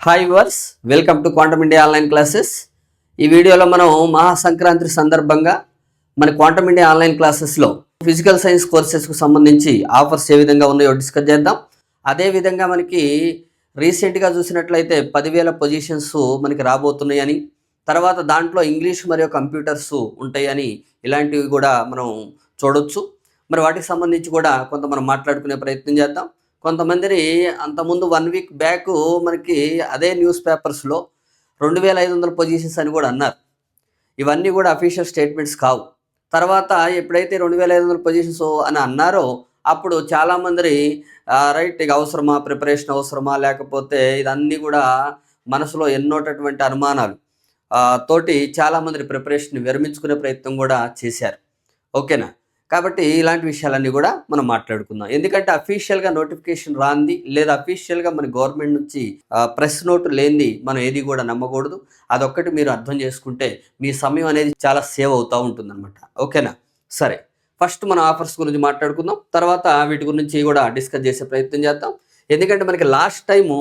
Hi viewers, welcome to Quantum India online classes. ఈ వీడియోలో మనం మహాసంక్రాంతి సందర్భంగా మన క్వాంటమ్ ఇండియా ఆన్లైన్ క్లాసెస్లో ఫిజికల్ సైన్స్ కోర్సెస్కు సంబంధించి ఆఫర్స్ ఏ విధంగా ఉన్నాయో డిస్కస్ చేద్దాం. అదేవిధంగా మనకి రీసెంట్గా చూసినట్లయితే 10,000 పొజిషన్స్ మనకి రాబోతున్నాయని, తర్వాత దాంట్లో ఇంగ్లీష్ మరియు కంప్యూటర్స్ ఉంటాయని, ఇలాంటివి కూడా మనం చూడొచ్చు. మరి వాటికి సంబంధించి కూడా కొంత మనం మాట్లాడుకునే ప్రయత్నం చేద్దాం. కొంతమంది అంతకుముందు 1 వీక్ బ్యాక్ మనకి అదే న్యూస్ పేపర్స్లో 2,500 పొజిషన్స్ అని కూడా అన్నారు. ఇవన్నీ కూడా అఫీషియల్ స్టేట్మెంట్స్ కావు. తర్వాత ఎప్పుడైతే 2,500 పొజిషన్స్ అని అన్నారో అప్పుడు చాలామంది రైట్, ఇక అవసరమా, ప్రిపరేషన్ అవసరమా, లేకపోతే ఇదన్నీ కూడా మనసులో ఎన్నోటటువంటి అనుమానాలు తోటి చాలామంది ప్రిపరేషన్ విరమించుకునే ప్రయత్నం కూడా చేశారు. ఓకేనా? కాబట్టి ఇలాంటి విషయాలన్నీ కూడా మనం మాట్లాడుకుందాం. ఎందుకంటే అఫీషియల్గా నోటిఫికేషన్ రాంది లేదా అఫీషియల్గా మన గవర్నమెంట్ నుంచి ప్రెస్ నోట్ లేనిది మనం ఏది కూడా నమ్మకూడదు. అదొక్కటి మీరు అర్థం చేసుకుంటే మీ సమయం అనేది చాలా సేవ్ అవుతూ ఉంటుందన్నమాట. ఓకేనా? సరే, ఫస్ట్ మన ఆఫర్స్ గురించి మాట్లాడుకుందాం, తర్వాత వీటి గురించి కూడా డిస్కస్ చేసే ప్రయత్నం చేద్దాం. ఎందుకంటే మనకి లాస్ట్ టైము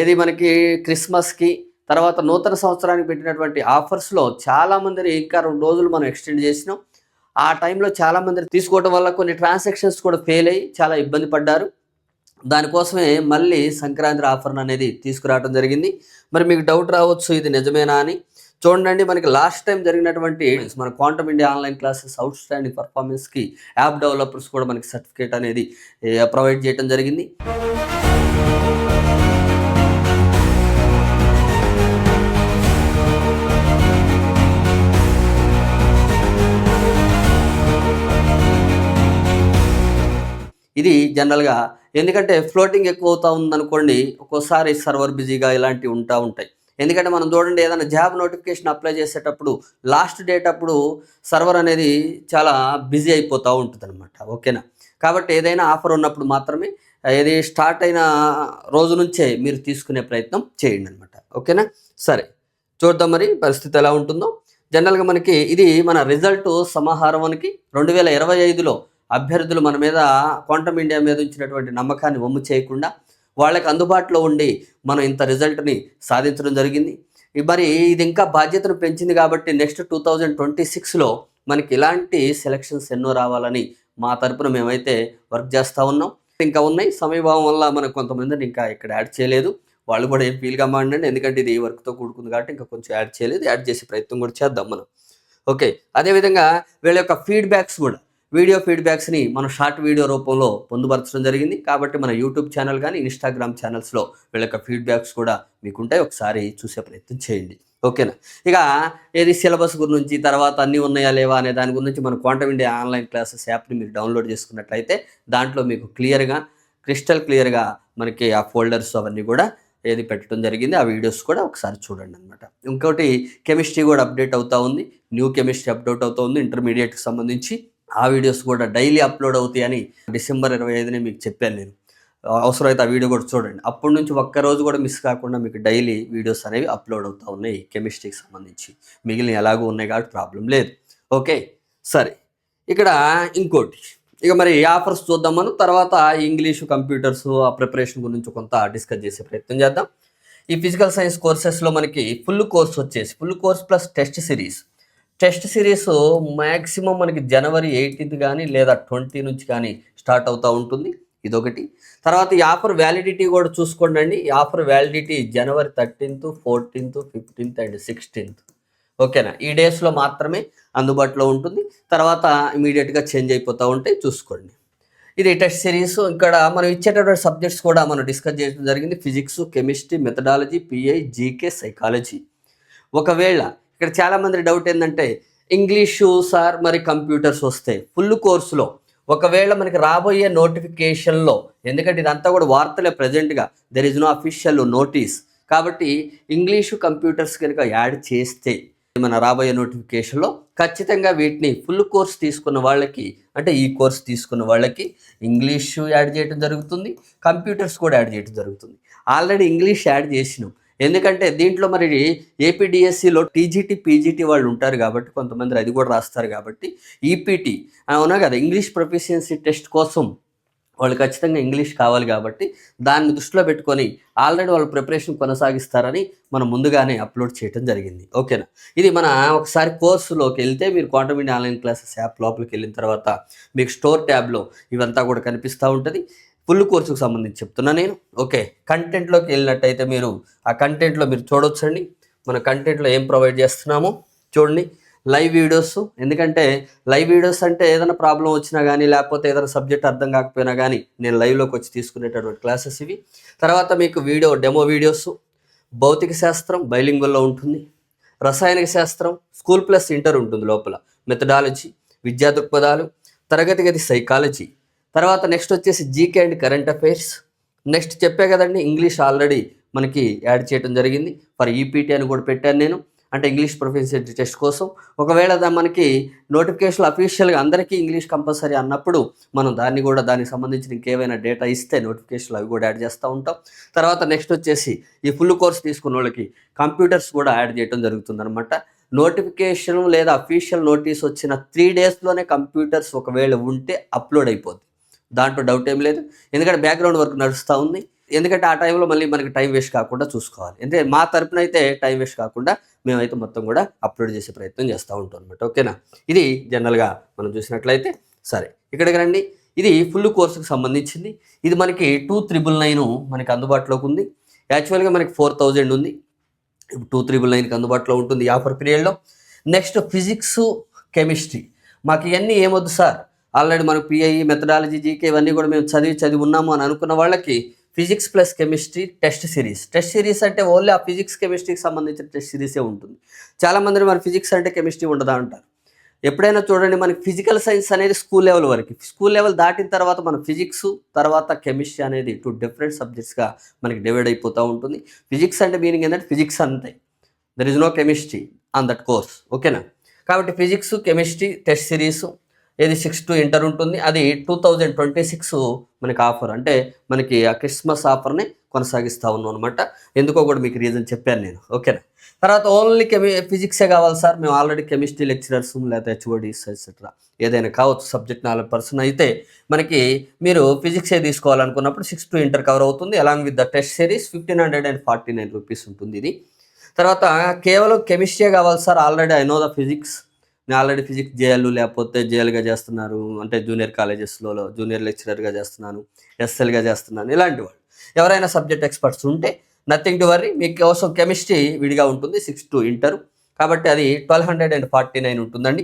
ఏది మనకి క్రిస్మస్కి తర్వాత నూతన సంవత్సరానికి పెట్టినటువంటి ఆఫర్స్లో చాలామంది ఇంకా 2 రోజులు మనం ఎక్స్టెండ్ చేసినాం. ఆ టైంలో చాలామంది తీసుకోవడం వల్ల కొన్ని ట్రాన్సాక్షన్స్ కూడా ఫెయిల్ అయ్యి చాలా ఇబ్బంది పడ్డారు. దానికోసమే మళ్ళీ సంక్రాంతి ఆఫర్ అనేది తీసుకురావడం జరిగింది. మరి మీకు డౌట్ రావచ్చు, ఇది నిజమేనా అని. చూడండి, మనకి లాస్ట్ టైం జరిగినటువంటి మన Quantum India online classes outstanding పర్ఫార్మెన్స్కి యాప్ డెవలపర్స్ కూడా మనకి సర్టిఫికేట్ అనేది ప్రొవైడ్ చేయడం జరిగింది. ఇది జనరల్గా ఎందుకంటే ఫ్లోటింగ్ ఎక్కువ అవుతూ ఉందనుకోండి, ఒక్కోసారి సర్వర్ బిజీగా ఇలాంటివి ఉంటాయి. ఎందుకంటే మనం చూడండి, ఏదైనా జాబ్ నోటిఫికేషన్ అప్లై చేసేటప్పుడు లాస్ట్ డేట్ అప్పుడు సర్వర్ అనేది చాలా బిజీ అయిపోతూ ఉంటుంది అనమాట. ఓకేనా? కాబట్టి ఏదైనా ఆఫర్ ఉన్నప్పుడు మాత్రమే ఏది స్టార్ట్ అయిన రోజు నుంచే మీరు తీసుకునే ప్రయత్నం చేయండి అనమాట. ఓకేనా? సరే, చూద్దాం మరి పరిస్థితి ఎలా ఉంటుందో. జనరల్గా మనకి ఇది మన రిజల్ట్ సమాహారం మనకి 2025లో అభ్యర్థులు మన మీద క్వాంటమ్ ఇండియా మీద ఉంచినటువంటి నమ్మకాన్ని వమ్ము చేయకుండా వాళ్ళకి అందుబాటులో ఉండి మనం ఇంత రిజల్ట్ని సాధించడం జరిగింది. మరి ఇది ఇంకా బాధ్యతను పెంచింది కాబట్టి నెక్స్ట్ 2026లో మనకి ఇలాంటి సెలక్షన్స్ ఎన్నో రావాలని మా తరపున మేమైతే వర్క్ చేస్తూ ఉన్నాం. ఇంకా ఉన్నాయి, సమయభావం వల్ల మనకు కొంతమందిని ఇంకా ఇక్కడ యాడ్ చేయలేదు. వాళ్ళు కూడా ఏం ఫీల్గా మాండండి, ఎందుకంటే ఇది వర్క్తో కూడుకుంది కాబట్టి ఇంకా కొంచెం యాడ్ చేయలేదు. యాడ్ చేసే ప్రయత్నం కూడా చేద్దాం మనం. ఓకే, అదేవిధంగా వీళ్ళ యొక్క ఫీడ్బ్యాక్స్ కూడా, వీడియో ఫీడ్బ్యాక్స్ని మనం షార్ట్ వీడియో రూపంలో పొందుపరచడం జరిగింది. కాబట్టి మన యూట్యూబ్ ఛానల్ కానీ ఇన్స్టాగ్రామ్ ఛానల్స్లో వీళ్ళ యొక్క ఫీడ్బ్యాక్స్ కూడా మీకుంటాయి, ఒకసారి చూసే ప్రయత్నం చేయండి. ఓకేనా? ఇక ఏది సిలబస్ గురించి, తర్వాత అన్నీ ఉన్నాయా లేవా అనే దాని గురించి మన క్వాంటమ్ ఇండియా ఆన్లైన్ క్లాసెస్ యాప్ని మీరు డౌన్లోడ్ చేసుకున్నట్లయితే దాంట్లో మీకు క్రిస్టల్ క్లియర్గా మనకి ఆ ఫోల్డర్స్ అవన్నీ కూడా ఏది పెట్టడం జరిగింది. ఆ వీడియోస్ కూడా ఒకసారి చూడండి అనమాట. ఇంకోటి కెమిస్ట్రీ కూడా అప్డేట్ అవుతూ ఉంది, న్యూ కెమిస్ట్రీ అప్డేట్ అవుతూ ఉంది. ఇంటర్మీడియట్కి సంబంధించి ఆ వీడియోస్ కూడా డైలీ అప్లోడ్ అవుతాయని డిసెంబర్ 25నే మీకు చెప్పాను నేను. అవసరమైతే ఆ వీడియో కూడా చూడండి. అప్పటి నుంచి ఒక్కరోజు కూడా మిస్ కాకుండా మీకు డైలీ వీడియోస్ అనేవి అప్లోడ్ అవుతూ ఉన్నాయి కెమిస్ట్రీకి సంబంధించి. మిగిలిన ఎలాగో ఉన్నాయి కాబట్టి ప్రాబ్లం లేదు. ఓకే, సరే. ఇక్కడ ఇంకోటి, ఇక మరి ఆఫర్స్ చూద్దాం మనం. తర్వాత ఇంగ్లీషు, కంప్యూటర్స్ ఆ ప్రిపరేషన్ గురించి కొంత డిస్కస్ చేసే ప్రయత్నం చేద్దాం. ఈ ఫిజికల్ సైన్స్ కోర్సెస్లో మనకి full course plus test series maximum మనకి జనవరి 18th కానీ లేదా 20 నుంచి కానీ స్టార్ట్ అవుతూ ఉంటుంది. ఇదొకటి. తర్వాత ఈ ఆఫర్ వ్యాలిడిటీ కూడా చూసుకోండి. ఈ offer validity January 13th, 14th, 15th and 16th. ఓకేనా? ఈ డేస్లో మాత్రమే అందుబాటులో ఉంటుంది. తర్వాత ఇమీడియట్గా చేంజ్ అయిపోతూ ఉంటాయి, చూసుకోండి. ఇది టెస్ట్ సిరీస్. ఇక్కడ మనం ఇచ్చేటటువంటి సబ్జెక్ట్స్ కూడా మనం డిస్కస్ చేయడం జరిగింది. Physics, chemistry, methodology, pi, GK, psychology. ఒకవేళ ఇక్కడ చాలామంది డౌట్ ఏంటంటే ఇంగ్లీషు సార్ మరి కంప్యూటర్స్ వస్తే ఫుల్ కోర్సులో ఒకవేళ మనకి రాబోయే నోటిఫికేషన్లో, ఎందుకంటే ఇదంతా కూడా వార్తలే ప్రజెంట్గా, there is no official notice. కాబట్టి ఇంగ్లీషు, కంప్యూటర్స్ కనుక యాడ్ చేస్తే మన రాబోయే నోటిఫికేషన్లో ఖచ్చితంగా వీటిని ఫుల్ కోర్స్ తీసుకున్న వాళ్ళకి, అంటే ఈ కోర్స్ తీసుకున్న వాళ్ళకి ఇంగ్లీషు యాడ్ చేయడం జరుగుతుంది, కంప్యూటర్స్ కూడా యాడ్ చేయడం జరుగుతుంది. ఆల్రెడీ ఇంగ్లీష్ యాడ్ చేసినాం, ఎందుకంటే దీంట్లో మరి ఏపీడిఎస్సిలో టీజీటీ, పీజీటీ వాళ్ళు ఉంటారు కాబట్టి కొంతమంది అది కూడా రాస్తారు. కాబట్టి ఈపీటీ అవునా కదా, ఇంగ్లీష్ ప్రొఫిషియన్సీ టెస్ట్ కోసం వాళ్ళు ఖచ్చితంగా ఇంగ్లీష్ కావాలి కాబట్టి దాన్ని దృష్టిలో పెట్టుకొని ఆల్రెడీ వాళ్ళు ప్రిపరేషన్ కొనసాగిస్తారని మనం ముందుగానే అప్లోడ్ చేయడం జరిగింది. ఓకేనా? ఇది మన ఒకసారి కోర్సులోకి వెళ్తే మీరు quantum India online classes app లోపలికి వెళ్ళిన తర్వాత మీకు స్టోర్ ట్యాబ్లో ఇవంతా కూడా కనిపిస్తూ ఉంటుంది. ఫుల్ కోర్సుకు సంబంధించి చెప్తున్నా నేను. ఓకే, కంటెంట్లోకి వెళ్ళినట్టయితే మీరు ఆ కంటెంట్లో మీరు చూడొచ్చండి. మన కంటెంట్లో ఏం ప్రొవైడ్ చేస్తున్నామో చూడండి. లైవ్ వీడియోస్, ఎందుకంటే లైవ్ వీడియోస్ అంటే ఏదైనా ప్రాబ్లం వచ్చినా కానీ లేకపోతే ఏదైనా సబ్జెక్ట్ అర్థం కాకపోయినా కానీ నేను లైవ్లోకి వచ్చి తీసుకునేటటువంటి క్లాసెస్ ఇవి. తర్వాత మీకు డెమో వీడియోస్, భౌతిక శాస్త్రం బైలింగువల్లో ఉంటుంది, రసాయనిక శాస్త్రం స్కూల్ ప్లస్ ఇంటర్ ఉంటుంది లోపల, మెథడాలజీ, విద్యా దృక్పథాలు, తరగతి గది సైకాలజీ, తర్వాత నెక్స్ట్ వచ్చేసి GK and current affairs. Next చెప్పే కదండి ఇంగ్లీష్ ఆల్రెడీ మనకి యాడ్ చేయడం జరిగింది. ఫర్ ఈపీటీ అని కూడా పెట్టాను నేను, అంటే ఇంగ్లీష్ ప్రొఫిషియన్సీ టెస్ట్ కోసం. ఒకవేళ మనకి నోటిఫికేషన్ అఫీషియల్గా అందరికీ ఇంగ్లీష్ కంపల్సరీ అన్నప్పుడు మనం దానికి సంబంధించిన ఇంకేమైనా డేటా ఇస్తే నోటిఫికేషన్లు అవి కూడా యాడ్ చేస్తూ ఉంటాం. తర్వాత నెక్స్ట్ వచ్చేసి ఈ ఫుల్ కోర్స్ తీసుకున్న వాళ్ళకి కంప్యూటర్స్ కూడా యాడ్ చేయడం జరుగుతుందన్నమాట. నోటిఫికేషన్ లేదా అఫీషియల్ నోటీస్ వచ్చిన 3 డేస్లోనే కంప్యూటర్స్ ఒకవేళ ఉంటే అప్లోడ్ అయిపోద్ది, దాంట్లో డౌట్ ఏం లేదు. ఎందుకంటే బ్యాక్గ్రౌండ్ వర్క్ నడుస్తూ ఉంది. ఎందుకంటే ఆ టైంలో మళ్ళీ మనకి టైం వేస్ట్ కాకుండా చూసుకోవాలి. అంటే మా తరపున అయితే టైం వేస్ట్ కాకుండా మేమైతే మొత్తం కూడా అప్లోడ్ చేసే ప్రయత్నం చేస్తూ ఉంటాం అనమాట. ఓకేనా? ఇది జనరల్గా మనం చూసినట్లయితే. సరే, ఇక్కడికి రండి. ఇది ఫుల్ కోర్సుకు సంబంధించింది. ఇది మనకి 2,999 మనకి అందుబాటులోకి ఉంది. యాక్చువల్గా మనకి 4,000 ఉంది, 2,999కి అందుబాటులో ఉంటుంది ఈ ఆఫర్ పీరియడ్లో. Next physics, chemistry. మాకు ఇవన్నీ ఏమొద్దు సార్, ఆల్రెడీ మనకు పిఐ, మెథడాలజీ, జీకే ఇవన్నీ కూడా మేము చదివి ఉన్నాము అని అనుకున్న వాళ్ళకి physics plus chemistry test series అంటే ఓన్లీ ఆ ఫిజిక్స్ కెమిస్ట్రీకి సంబంధించిన టెస్ట్ సిరీసే ఉంటుంది. చాలామంది మరి ఫిజిక్స్ అంటే కెమిస్ట్రీ ఉండదా అంటారు. ఎప్పుడైనా చూడండి, మనకి ఫిజికల్ సైన్స్ అనేది స్కూల్ లెవెల్ వరకు, స్కూల్ లెవెల్ దాటిన తర్వాత మన ఫిజిక్స్ తర్వాత కెమిస్ట్రీ అనేది 2 డిఫరెంట్ సబ్జెక్ట్స్గా మనకి డివైడ్ అయిపోతూ ఉంటుంది. ఫిజిక్స్ అంటే మీనింగ్ ఏంటంటే ఫిజిక్స్ అంతే, there is no chemistry on that course. ఓకేనా? కాబట్టి ఫిజిక్స్, కెమిస్ట్రీ టెస్ట్ సిరీస్ ఏది 6 to ఇంటర్ ఉంటుంది. అది 2026 మనకి ఆఫర్, అంటే మనకి ఆ క్రిస్మస్ ఆఫర్ని కొనసాగిస్తూ ఉన్నాం అనమాట. ఎందుకో కూడా మీకు రీజన్ చెప్పాను నేను. ఓకేనా? తర్వాత ఓన్లీ ఫిజిక్సే కావాలి సార్, మేము ఆల్రెడీ కెమిస్ట్రీ లెక్చరర్స్ లేదా హెచ్ఓడీస్ ఎట్సెట్రా ఏదైనా కావచ్చు, సబ్జెక్ట్ నాలెడ్జ్ పర్సన్ అయితే మనకి మీరు ఫిజిక్సే తీసుకోవాలనుకున్నప్పుడు 6 to ఇంటర్ కవర్ అవుతుంది. Along with the test series 1,549 rupees ఉంటుంది ఇది. తర్వాత కేవలం కెమిస్ట్రీ కావాలి sir, already I know the physics, నేను ఆల్రెడీ ఫిజిక్స్ జేఎల్ లేకపోతే జేఎల్గా చేస్తున్నారు, అంటే జూనియర్ కాలేజెస్లో జూనియర్ లెక్చరర్గా చేస్తున్నాను, ఎస్ఎల్గా చేస్తున్నాను, ఇలాంటి వాళ్ళు ఎవరైనా సబ్జెక్ట్ ఎక్స్పర్ట్స్ ఉంటే నథింగ్ టు వర్రీ, మీకు కోసం కెమిస్ట్రీ విడిగా ఉంటుంది 6 to ఇంటర్, కాబట్టి అది 1,249 ఉంటుందండి.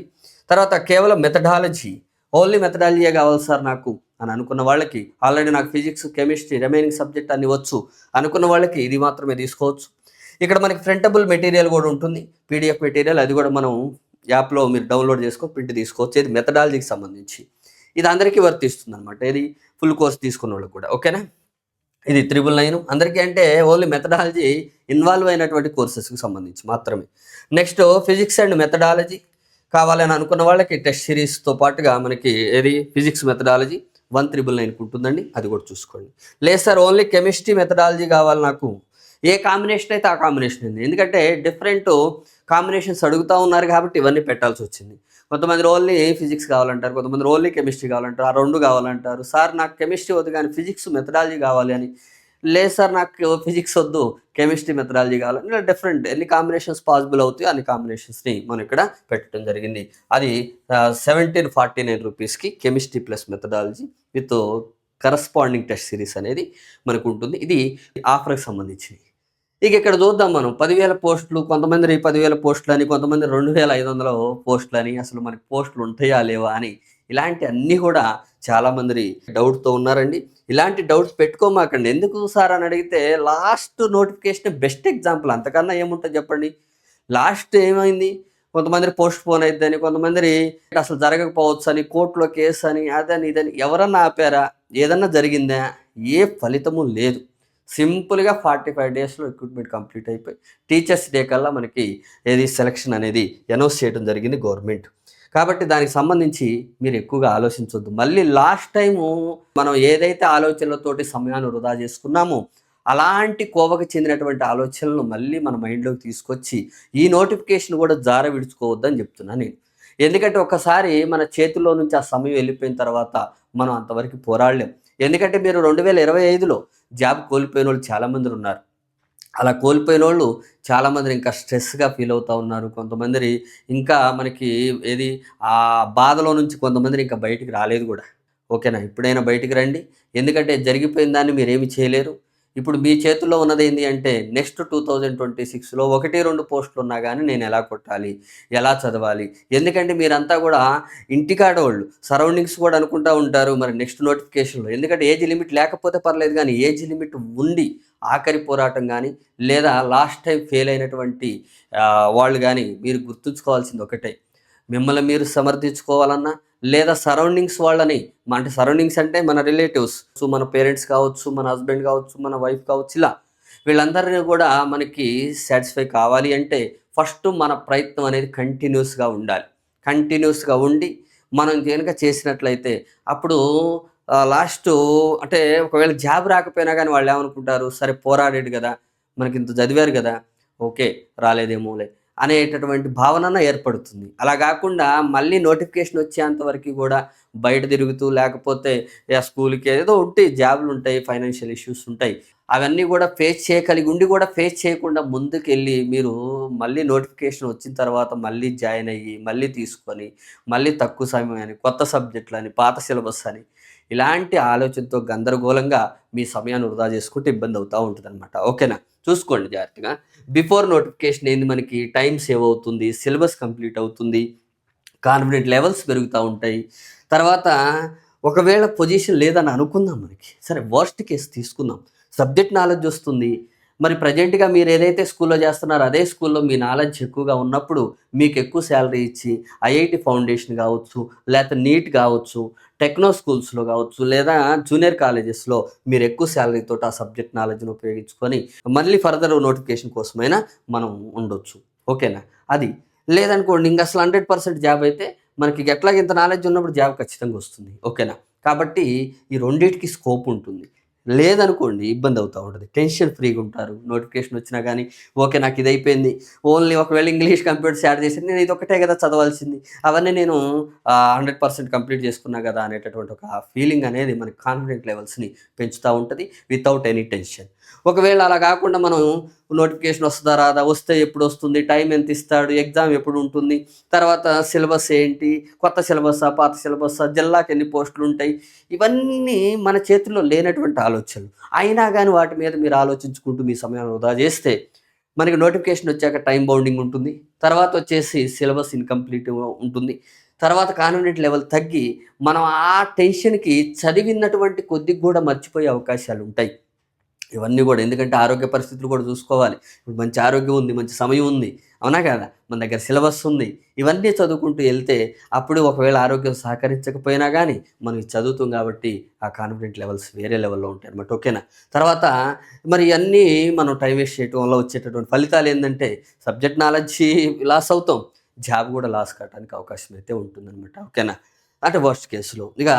తర్వాత కేవలం మెథడాలజీ, ఓన్లీ మెథడాలజీయే కావాలి సార్ నాకు అని అనుకున్న వాళ్ళకి, ఆల్రెడీ నాకు ఫిజిక్స్, కెమిస్ట్రీ రిమైనింగ్ సబ్జెక్ట్ అన్ని వచ్చు అనుకున్న వాళ్ళకి ఇది మాత్రమే తీసుకోవచ్చు. ఇక్కడ మనకి ప్రింటబుల్ మెటీరియల్ కూడా ఉంటుంది, పీడిఎఫ్ మెటీరియల్, అది కూడా మనం యాప్లో మీరు డౌన్లోడ్ చేసుకొని ప్రింట్ తీసుకోవచ్చు. ఇది మెథడాలజీకి సంబంధించి, ఇది అందరికీ వర్తిస్తుంది అనమాట. ఇది ఫుల్ కోర్స్ తీసుకున్న వాళ్ళకి కూడా. ఓకేనా? ఇది 999 అందరికీ, అంటే ఓన్లీ మెథడాలజీ ఇన్వాల్వ్ అయినటువంటి కోర్సెస్కి సంబంధించి మాత్రమే. నెక్స్ట్ ఫిజిక్స్ అండ్ మెథడాలజీ కావాలని అనుకున్న వాళ్ళకి టెస్ట్ సిరీస్తో పాటుగా మనకి ఏది ఫిజిక్స్ మెథడాలజీ 1,999 ఉంటుందండి, అది కూడా చూసుకోండి. లేదు సార్ ఓన్లీ కెమిస్ట్రీ మెథడాలజీ కావాలి నాకు, ఏ కాంబినేషన్ అయితే ఆ కాంబినేషన్ ఉంది, ఎందుకంటే డిఫరెంట్ కాంబినేషన్స్ అడుగుతూ ఉన్నారు కాబట్టి ఇవన్నీ పెట్టాల్సి వచ్చింది. కొంతమంది ఓన్లీ ఫిజిక్స్ కావాలంటారు, కొంతమంది ఓన్లీ కెమిస్ట్రీ కావాలంటారు, ఆ 2 కావాలంటారు. సార్ నాకు కెమిస్ట్రీ వద్దు కానీ ఫిజిక్స్ మెథడాలజీ కావాలి అని, లేదు సార్ నాకు ఫిజిక్స్ వద్దు కెమిస్ట్రీ మెథడాలజీ కావాలని, ఇలా డిఫరెంట్ ఎన్ని కాంబినేషన్స్ పాసిబుల్ అవుతాయో అన్ని కాంబినేషన్స్ని మనం ఇక్కడ పెట్టడం జరిగింది. అది 1,749 రూపీస్కి chemistry plus methodology with corresponding test series అనేది మనకు ఉంటుంది. ఇది ఆఫర్కి సంబంధించింది. ఇక ఇక్కడ చూద్దాం మనం 10,000 పోస్టులు, కొంతమంది 10,000 పోస్టులు అని, కొంతమంది 2,500 పోస్టులు అని, అసలు మనకి పోస్టులు ఉంటాయా లేవా అని, ఇలాంటి అన్నీ కూడా చాలామంది డౌట్తో ఉన్నారండి. ఇలాంటి డౌట్స్ పెట్టుకోమాకండి. ఎందుకు సార్ అని అడిగితే లాస్ట్ నోటిఫికేషన్ బెస్ట్ ఎగ్జాంపుల్, అంతకన్నా ఏముంటుంది చెప్పండి. లాస్ట్ ఏమైంది, కొంతమంది పోస్ట్ పోన్ అయిద్దని, కొంతమంది అసలు జరగకపోవచ్చు అని, కోర్టులో కేసు అని, అదని ఇదని, ఎవరన్నా ఆపారా? ఏదన్నా జరిగిందా? ఏ ఫలితము లేదు. సింపుల్గా 45 డేస్లో రిక్రూట్మెంట్ కంప్లీట్ అయిపోయి టీచర్స్ డే కల్లా మనకి ఏది సెలక్షన్ అనేది అనౌన్స్ చేయడం జరిగింది గవర్నమెంట్. కాబట్టి దానికి సంబంధించి మీరు ఎక్కువగా ఆలోచించవద్దు. మళ్ళీ లాస్ట్ టైము మనం ఏదైతే ఆలోచనలతోటి సమయాన్ని వృధా చేసుకున్నామో అలాంటి కోవకు చెందినటువంటి ఆలోచనలను మళ్ళీ మన మైండ్లోకి తీసుకొచ్చి ఈ నోటిఫికేషన్ కూడా జార విడుచుకోవద్దని చెప్తున్నాను నేను. ఎందుకంటే ఒకసారి మన చేతుల్లో నుంచి ఆ సమయం వెళ్ళిపోయిన తర్వాత మనం అంతవరకు పోరాడలేం. ఎందుకంటే మీరు 2025లో జాబ్ కోల్పోయిన వాళ్ళు చాలామంది ఉన్నారు. అలా కోల్పోయినోళ్ళు చాలామంది ఇంకా స్ట్రెస్‌గా ఫీల్ అవుతా ఉన్నారు. కొంతమంది ఇంకా మనకి ఏది ఆ బాధలో నుంచి కొంతమంది ఇంకా బయటికి రాలేదు గూడా. ఓకేనా? ఇప్పుడైనా బయటికి రండి. ఎందుకంటే జరిగిపోయిన దాన్ని మీరేమి చేయలేరు. ఇప్పుడు మీ చేతుల్లో ఉన్నదేంది అంటే నెక్స్ట్ 2026లో 1, 2 పోస్టులున్నా గానీ నేనెలా కొట్టాలి? ఎలా చదవాలి? ఎందుకంటే మీరంతా గూడా ఇంటికాడోళ్ళు. సరౌండింగ్స్ కూడా అనుకుంటా ఉంటారు మరి నెక్స్ట్ నోటిఫికేషన్‌లో. ఎందుకంటే ఏజ్ లిమిట్ లేకపోతే పర్లేదు గానీ, ఏజ్ లిమిట్ ఉండి ఆఖరి పోరాటం గానీ, లేదా లాస్ట్ టైమ్ ఫెయిల్ అయినటువంటి వాళ్ళు గానీ మీరు గుర్తుంచుకోవాల్సింది ఒకటే. మిమ్మల్ని మీరు సమర్థించుకోవాలన్నా, లేదా సరౌండింగ్స్ వాళ్ళని అంటే సరౌండింగ్స్ అంటే మన రిలేటివ్స్, మన పేరెంట్స్ కావచ్చు, మన హస్బెండ్ కావచ్చు, మన వైఫ్ కావచ్చు, ఇలా వీళ్ళందరిని కూడా మనకి సాటిస్ఫై కావాలి అంటే ఫస్ట్ మన ప్రయత్నం అనేది కంటిన్యూస్‌గా ఉండాలి. కంటిన్యూస్‌గా ఉండి మనం గనుక చేసినట్లయితే అప్పుడు లాస్టు అంటే ఒకవేళ జాబ్ రాకపోయినా గానీ వాళ్ళేమనుకుంటారు, సరే పోరాడాడు గదా! మనకింత చదివారు గదా! ఓకే. రాలేదేమోలే అనేటటువంటి భావన ఏర్పడుతుంది. అలా గాకుండా మళ్ళీ నోటిఫికేషన్ వచ్చేంత వరకు గూడా బయట తిరుగుతూ లేకపోతే స్కూల్‌కి ఏదో ఉంటాయి, జాబ్‌లుంటాయి, ఫైనాన్షియల్ ఇష్యూస్ ఉంటాయి. అవన్నీ గూడా ఫేస్ చేయగలిగి ఉండి గూడా ఫేస్ చేయకుండా ముందుకెళ్ళి మీరు మళ్ళీ నోటిఫికేషన్ వచ్చిన తర్వాత మళ్ళీ జాయిన్ అయ్యి, మళ్ళీ తీసుకొని, మళ్ళీ తక్కువ సమయం అని, కొత్త సబ్జెక్టులని, పాత సిలబస్ అని ఇలాంటి ఆలోచనతో గందరగోళంగా మీ సమయాన్ని వృధా చేసుకుంటే ఇబ్బంది అవుతా ఉంటదనమాట. ఓకేనా? చూసుకోండి జాగ్రత్తగా. బిఫోర్ నోటిఫికేషన్ ఏంది మనకి టైం సేవ్ అవుతుంది, సిలబస్ కంప్లీట్ అవుతుంది, కాన్ఫిడెంట్ లెవెల్స్ పెరుగుతా ఉంటాయి. తర్వాత ఒకవేళ పొజిషన్ లేదని అనుకుందాం మనకి. సరే వర్స్ట్ కేస్ తీసుకుందాం. సబ్జెక్ట్ నాలెడ్జ్ వస్తుంది. మరి ప్రెజెంట్‌గా మీరు ఏదైతే స్కూల్‌లో చేస్తున్నారో అదే స్కూల్‌లో మీ నాలెడ్జ్ ఎక్కువగా ఉన్నప్పుడు మీకు ఎక్కువ సాలరీ ఇచ్చి ఐఐటీ ఫౌండేషన్ కావచ్చు, లేకపోతే నీట్ కావచ్చు, టెక్నో స్కూల్స్‌లో కావచ్చు, లేదా జూనియర్ కాలేజెస్‌లో మీరు ఎక్కువ సాలరీతోటి ఆ సబ్జెక్ట్ నాలెడ్జ్‌ని ఉపయోగించుకొని మళ్ళీ ఫర్దర్ నోటిఫికేషన్ కోసమైనా మనం ఉండొచ్చు. ఓకేనా? అది. లేదనుకోండి ఇంక అసలు 100% జాబ్ అయితే మనకి ఎట్లాగ ఇంత నాలెడ్జ్ ఉన్నప్పుడు జాబ్ ఖచ్చితంగా వస్తుంది. ఓకేనా? కాబట్టి ఈ రెండిటికి స్కోప్ ఉంటుంది. లేదనుకోండి ఇబ్బంది అవుతా ఉంటది. టెన్షన్ ఫ్రీగా ఉంటారు. నోటిఫికేషన్ వచ్చినా గానీ, ఓకే నాకు ఇదయిపోయింది. ఓన్లీ ఒకవేళ ఇంగ్లీష్, కంప్యూటర్స్ యాడ్ చేసి నేను ఇదొక్కటే కదా చదవాల్సింది. అవన్నీ నేను 100% కంప్లీట్ చేసుకున్నా గదా! అనేటటువంటి ఒక ఫీలింగ్ అనేది మన కాన్ఫిడెంట్ లెవెల్స్‌ని పెంచుతా ఉంటది. Without any tension. ఒకవేళ అలా గాకుండా మనం నోటిఫికేషన్ వస్తదా? రాదా? వస్తే ఎప్పుడొస్తుంది? టైం ఎంత ఇస్తాడు? ఎగ్జామ్ ఎప్పుడుంటుంది? తర్వాత సిలబస్ ఏంటి? కొత్త సిలబస్సా? పాత సిలబస్సా? జిల్లాకి ఎన్ని పోస్టులుంటాయి? ఇవన్నీ మన చేతుల్లో లేనటువంటి ఆలోచనలు. అయినా గాని వాటి మీద మీరు ఆలోచించుకుంటూ మీ సమయాన్ని వృధా చేస్తే, మనకి నోటిఫికేషన్ వచ్చాక టైమ్ బౌండింగ్ ఉంటుంది. తర్వాత వచ్చేసి సిలబస్ ఇన్‌కంప్లీట్ ఉంటుంది. తర్వాత కాన్ఫిడెంట్ లెవెల్ తగ్గి, మనం ఆ టెన్షన్‌కి చదివినటువంటి కొద్దిగా గూడా మర్చిపోయే అవకాశాలుంటాయి. ఇవన్నీ గూడా ఎందుకంటే ఆరోగ్య పరిస్థితులు కూడా చూసుకోవాలి. ఇప్పుడు మంచి ఆరోగ్యం ఉంది, మంచి సమయం ఉంది. అవునా కాదా? మన దగ్గర సిలబస్ ఉంది. ఇవన్నీ చదువుకుంటూ ఎళ్తే అప్పుడు ఒకవేళ ఆరోగ్యం సహకరించకపోయినా గానీ, మనం ఇది చదువుతాం కాబట్టి ఆ కాన్ఫిడెంట్ లెవెల్స్ వేరే లెవెల్‌లో ఉంటాయన్నమాట. ఓకేనా? తర్వాత మరి ఇయన్నీ మనం టైం వేస్ట్ చేయటం వల్ల వచ్చేటటువంటి ఫలితాలేందంటే సబ్జెక్ట్ నాలెడ్జి లాస్ అవుతాం. జాబ్ గూడా లాస్ కావటానికి అవకాశం అయితే ఉంటుందన్నమాట. ఓకేనా? అంటే వర్స్ట్ కేస్‌లో. ఇక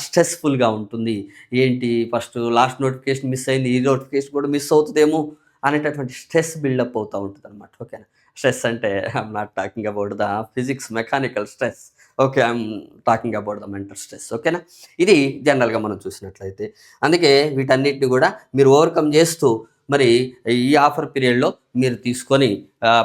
స్ట్రెస్‌ఫుల్‌గా ఉంటుంది. ఏంటి ఫస్ట్ లాస్ట్ నోటిఫికేషన్ మిస్ అయింది. ఈ నోటిఫికేషన్ కూడా మిస్ అవుతదేమో అనేటటువంటి స్ట్రెస్ బిల్డప్ అవుతా ఉంటదనమాట. ఓకేనా? స్ట్రెస్ అంటే I'm not talking about the physics mechanical stress. Okay. I'm talking about the mental stress. ఓకేనా? ఇది జనరల్‌గా మనం చూసినట్లయితే. అందుకే వీటన్నిటిని గూడా మీరు ఓవర్‌కమ్ చేస్తూ మరి ఈ ఆఫర్ పీరియడ్‌లో మీరు తీసుకొని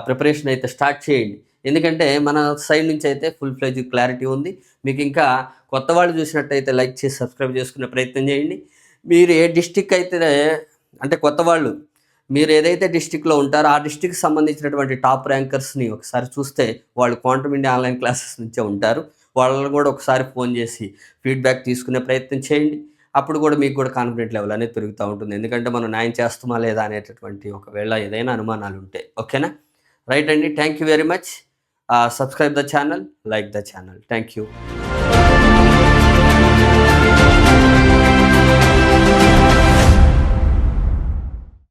ప్రిపరేషన్ అయితే స్టార్ట్ చేయండి. ఎందుకంటే మన సైడ్ నుంచి అయితే ఫుల్ ఫ్లెడ్జ్డ్ క్లారిటీ ఉంది. మీకు ఇంకా కొత్త వాళ్ళు చూసినట్టయితే లైక్ చేసి సబ్స్క్రైబ్ చేసుకునే ప్రయత్నం చేయండి. మీరు ఏ డిస్ట్రిక్ట్ అయితే అంటే కొత్త వాళ్ళు మీరు ఏదైతే డిస్ట్రిక్ట్‌లో ఉంటారో ఆ డిస్ట్రిక్ట్‌కి సంబంధించినటువంటి టాప్ ర్యాంకర్స్‌ని ఒకసారి చూస్తే వాళ్ళు క్వాంటమ్ ఇండియా ఆన్‌లైన్ క్లాసెస్ నుంచే ఉంటారు. వాళ్ళని కూడా ఒకసారి ఫోన్ చేసి ఫీడ్‌బ్యాక్ తీసుకునే ప్రయత్నం చేయండి. అప్పుడు కూడా మీకు కూడా కాన్ఫిడెంట్ లెవెల్ అనేది పెరుగుతా ఉంటుంది. ఎందుకంటే మనం న్యాయం చేస్తామా లేదా అనేటటువంటి ఒకవేళ ఏదైనా అనుమానాలుంటే. ఓకేనా? రైట్ అండి. Thank you very much. Subscribe the channel, like the channel. Thank you.